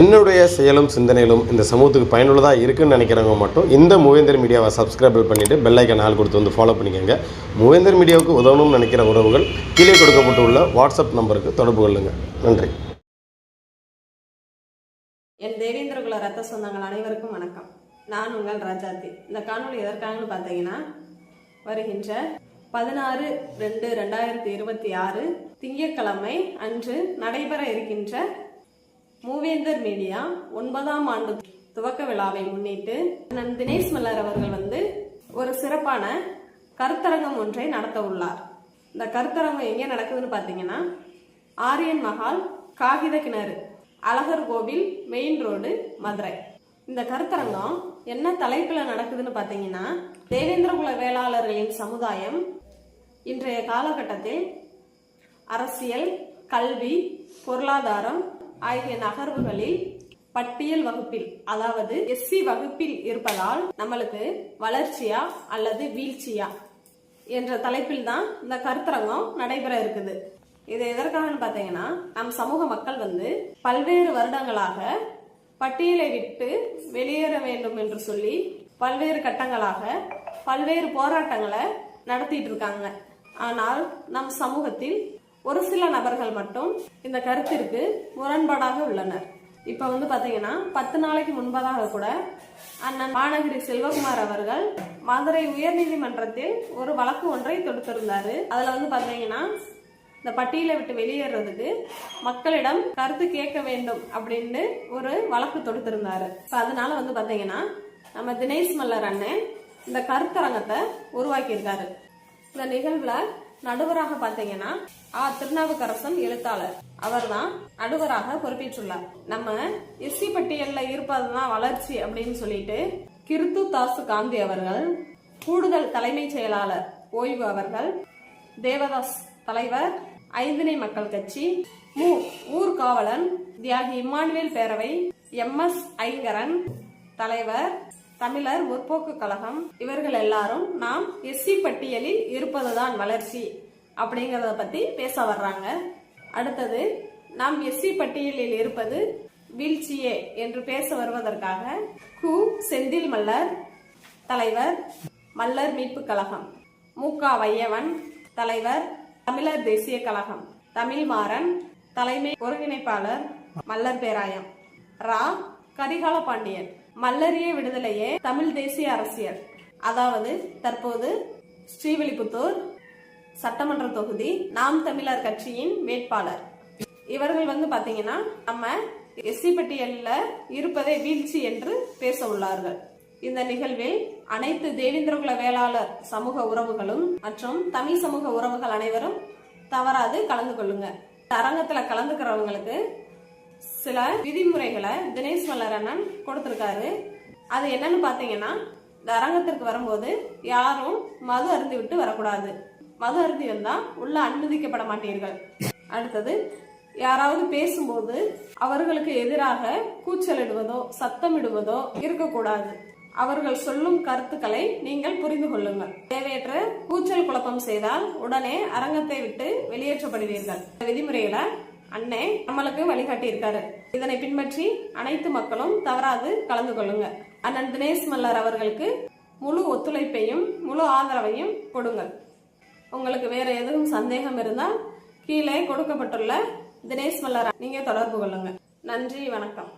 என்னுடைய செயலும் சிந்தனையிலும் இந்த சமூகத்துக்கு பயனுள்ளதாக இருக்குன்னு நினைக்கிறவங்க மட்டும் இந்த மூவேந்தர் மீடியாவை சப்ஸ்கிரைப் பண்ணிவிட்டு பெல் ஐக்கான் ஆல் கொடுத்து வந்து ஃபாலோ பண்ணிக்கோங்க. மூவேந்தர் மீடியாவுக்கு உதவணும்னு நினைக்கிற உறவுகள் கீழே கொடுக்கப்பட்டுள்ள வாட்ஸ்அப் நம்பருக்கு தொடர்பு கொள்ளுங்கள். நன்றி. என் தேவேந்திரகுல ரத்த சொந்தங்கள் அனைவருக்கும் வணக்கம். நான் உங்கள் ராஜாத்தி. இந்த காணொலி எதற்காகனு பார்த்தீங்கன்னா, வருகின்ற 16/2/2026 திங்கட்கிழமை அன்று நடைபெற இருக்கின்ற மூவேந்தர் மீடியா 9ஆம் ஆண்டு துவக்க விழாவை முன்னிட்டு தினேஷ் மல்லர் அவர்கள் ஒரு சிறப்பான கருத்தரங்கம் ஒன்றை நடத்த உள்ளார். இந்த கருத்தரங்கம் எங்கே நடக்குதுன்னு பார்த்தீங்கன்னா, ஆரியன் மஹால், காகித கிணறு, அழகர் கோவில், மெயின் ரோடு, மதுரை. இந்த கருத்தரங்கம் என்ன தலைப்புல நடக்குதுன்னு பார்த்தீங்கன்னா, தேவேந்திரகுல வேளாளர்களின் சமுதாயம் இன்றைய காலகட்டத்தில் அரசியல், கல்வி, பொருளாதாரம் ஆகிய நகர்வுகளில் பட்டியல் வகுப்பில், அதாவது எஸ்சி வகுப்பில் இருப்பதால் நம்மளுக்கு வளர்ச்சியா அல்லது வீழ்ச்சியா என்ற தலைப்பில் தான் இந்த கருத்தரங்கம் நடைபெற இருக்குது. இது எதற்காகன்னு பார்த்தீங்கன்னா, நம் சமூக மக்கள் பல்வேறு வருடங்களாக பட்டியலை விட்டு வெளியேற வேண்டும் என்று சொல்லி பல்வேறு கட்டங்களாக பல்வேறு போராட்டங்களை நடத்திட்டு இருக்காங்க. ஆனால் நம் சமூகத்தில் ஒரு சில நபர்கள் மட்டும் இந்த கருத்திற்கு முரண்பாடாக உள்ளனர். இப்ப பாத்தீங்கன்னா 10 நாளைக்கு முன்பதாக கூட அண்ணன் மாநகரி செல்வகுமார் அவர்கள் மதுரை உயர்நீதிமன்றத்தில் ஒரு வழக்கு ஒன்றை தொடுத்திருந்தாரு. அதுல பாத்தீங்கன்னா, இந்த பட்டியலை விட்டு வெளியேறதுக்கு மக்களிடம் கருத்து கேட்க வேண்டும் அப்படின்னு ஒரு வழக்கு தொடுத்திருந்தாரு. அதனால பாத்தீங்கன்னா, நம்ம தினேஷ் மல்லர் அண்ணன் இந்த கருத்தரங்கத்தை உருவாக்கி இருக்காரு. இந்த நிகழ்வுல நடுவராக பாத்தீங்கன்னா திருநாவுக்கரசன் எழுத்தாளர் அவர் தான் நடுவராக பொறுப்பேற்றுள்ளார். நம்ம எஸ்சி பட்டியல்ல இருப்பதுதான் வளர்ச்சி அப்படின்னு சொல்லிட்டு கிருத்து தாசு காந்தி அவர்கள், கூடுதல் தலைமை செயலாளர் ஓய்வு அவர்கள், தேவதாஸ் தலைவர், ஐந்திணை மக்கள் கட்சி, ஊர்காவலன் தியாகி இம்மானுவேல் பேரவை, MS ஐங்கரன் தலைவர், தமிழர் முற்போக்கு கழகம், இவர்கள் எல்லாரும் நாம் எஸ்சி பட்டியலில் இருப்பதுதான் வளர்ச்சி அப்படிங்கறத பத்தி பேச வர்றாங்க. அடுத்தது, நாம் எஸ்சி பட்டியலில் இருப்பது வீழ்ச்சியே என்று பேச வருவதற்காக செந்தில் மல்லர் தலைவர், மல்லர் மீட்பு கழகம், MK வையவன் தலைவர், தமிழர் தேசிய கழகம், தமிழ்மாறன் தலைமை ஒருங்கிணைப்பாளர், மல்லர் பேராயம், கரிகால பாண்டியன், மல்லரிய விடுதலையே தமிழ் தேசிய அரசியல், அதாவது தற்போது ஸ்ரீவில்லிபுத்தூர் சட்டமன்ற தொகுதி நாம் தமிழர் கட்சியின் வேட்பாளர். இவர்கள் பாத்தீங்கன்னா, நம்ம எஸ்சி பட்டியல்ல இருப்பதே வீழ்ச்சி என்று பேச உள்ளார்கள். இந்த நிகழ்வில் அனைத்து தேவேந்திரகுல வேளாளர் சமூக உறவுகளும் மற்றும் தமிழ் சமூக உறவுகள் அனைவரும் தவறாது கலந்து கொள்ளுங்க. அரங்கத்துல கலந்துக்கிறவங்களுக்கு சில விதிமுறைகளை தினேஷ் மல்லர் அண்ணன் கொடுத்திருக்காரு. அது என்னன்னு பாத்தீங்கன்னா, இந்த அரங்கத்திற்கு வரும்போது யாரும் மது அருந்தி விட்டு வரக்கூடாது. மது அருந்தி வந்தா உள்ள அனுமதிக்கப்பட மாட்டீர்கள். அடுத்தது, யாராவது பேசும்போது அவர்களுக்கு எதிராக கூச்சலிடுவதோ சத்தமிடுவதோ இருக்கக்கூடாது. அவர்கள் சொல்லும் கருத்துக்களை நீங்கள் புரிந்து கொள்ளுங்கள். தேவையற்ற கூச்சல் குழப்பம் செய்தால் உடனே அரங்கத்தை விட்டு வெளியேற்றப்படுவீர்கள். விதிமுறைகளை அண்ணே நம்மளுக்கு வழிகாட்டி இருக்காரு. இதனை பின்பற்றி அனைத்து மக்களும் தவறாது கலந்து கொள்ளுங்க. அண்ணன் தினேஷ் மல்லர் அவர்களுக்கு முழு ஒத்துழைப்பையும் முழு ஆதரவையும் கொடுங்கள். உங்களுக்கு வேற எதுவும் சந்தேகம் இருந்தால் கீழே கொடுக்கப்பட்டுள்ள தினேஷ் மல்லர் நீங்க தொடர்பு கொள்ளுங்க. நன்றி, வணக்கம்.